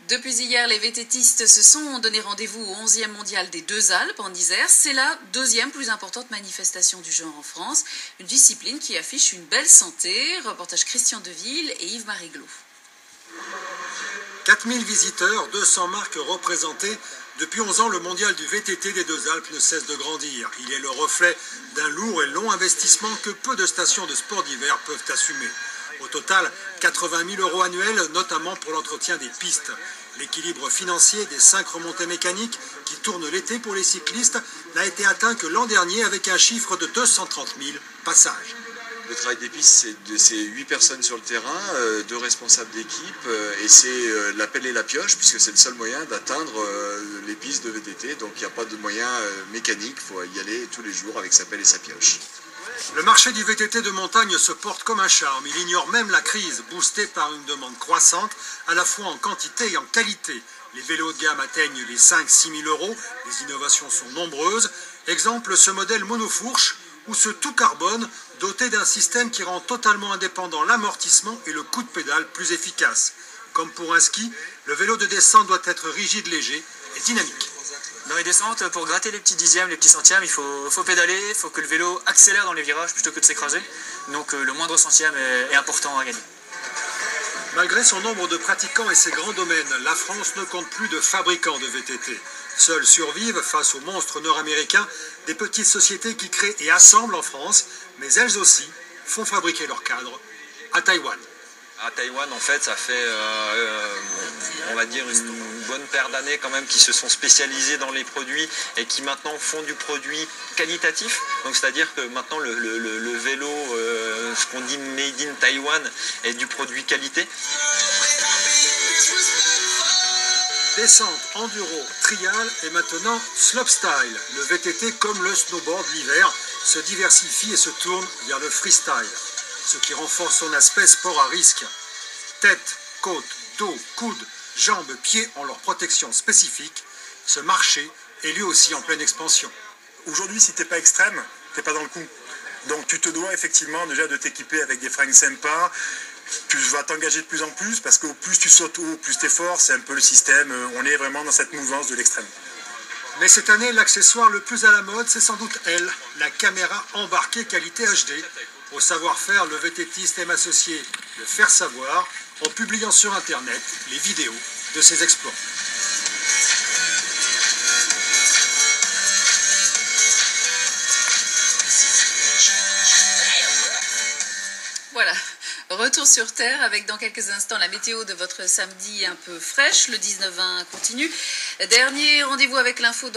Depuis hier, les VTTistes se sont donné rendez-vous au 11e mondial des Deux Alpes en Isère. C'est la deuxième plus importante manifestation du genre en France. Une discipline qui affiche une belle santé. Reportage Christian Deville et Yves Mariglot. 4000 visiteurs, 200 marques représentées. Depuis 11 ans, le mondial du VTT des Deux Alpes ne cesse de grandir. Il est le reflet d'un lourd et long investissement que peu de stations de sport d'hiver peuvent assumer. Au total, 80 000 € annuels, notamment pour l'entretien des pistes. L'équilibre financier des 5 remontées mécaniques qui tournent l'été pour les cyclistes n'a été atteint que l'an dernier avec un chiffre de 230 000 passages. Le travail des pistes, c'est 8 personnes sur le terrain, 2 responsables d'équipe, et c'est la pelle et la pioche, puisque c'est le seul moyen d'atteindre les pistes de VTT. Donc il n'y a pas de moyen mécanique, il faut y aller tous les jours avec sa pelle et sa pioche. Le marché du VTT de montagne se porte comme un charme. Il ignore même la crise, boostée par une demande croissante, à la fois en quantité et en qualité. Les vélos de gamme atteignent les 5-6 000 €. Les innovations sont nombreuses. Exemple, ce modèle monofourche ou ce tout carbone doté d'un système qui rend totalement indépendant l'amortissement et le coup de pédale plus efficace. Comme pour un ski, le vélo de descente doit être rigide, léger et dynamique. Dans les descentes, pour gratter les petits dixièmes, les petits centièmes, il faut pédaler, il faut que le vélo accélère dans les virages plutôt que de s'écraser. Donc le moindre centième est important à gagner. Malgré son nombre de pratiquants et ses grands domaines, la France ne compte plus de fabricants de VTT. Seules survivent, face aux monstres nord-américains, des petites sociétés qui créent et assemblent en France, mais elles aussi font fabriquer leurs cadres à Taïwan. À Taïwan, en fait, ça fait, on va dire, une bonne paire d'années quand même qui se sont spécialisés dans les produits et qui maintenant font du produit qualitatif. Donc, c'est-à-dire que maintenant, le vélo, ce qu'on dit made in Taïwan, est du produit qualité. Descente, enduro, trial et maintenant slopestyle. Le VTT, comme le snowboard l'hiver, se diversifie et se tourne vers le freestyle, ce qui renforce son aspect sport à risque. Tête, côte, dos, coude, jambes, pieds ont leur protection spécifique. Ce marché est lui aussi en pleine expansion. Aujourd'hui, si tu n'es pas extrême, tu n'es pas dans le coup. Donc tu te dois effectivement déjà de t'équiper avec des fringues sympas. Tu vas t'engager de plus en plus parce que plus tu sautes haut, plus tu es fort. C'est un peu le système. On est vraiment dans cette mouvance de l'extrême. Mais cette année, l'accessoire le plus à la mode, c'est sans doute elle, la caméra embarquée qualité HD. Au savoir-faire, le VTTiste aime associer le faire savoir en publiant sur Internet les vidéos de ses exploits. Voilà, retour sur Terre avec dans quelques instants la météo de votre samedi un peu fraîche. Le 19-20 continue. Dernier rendez-vous avec l'info.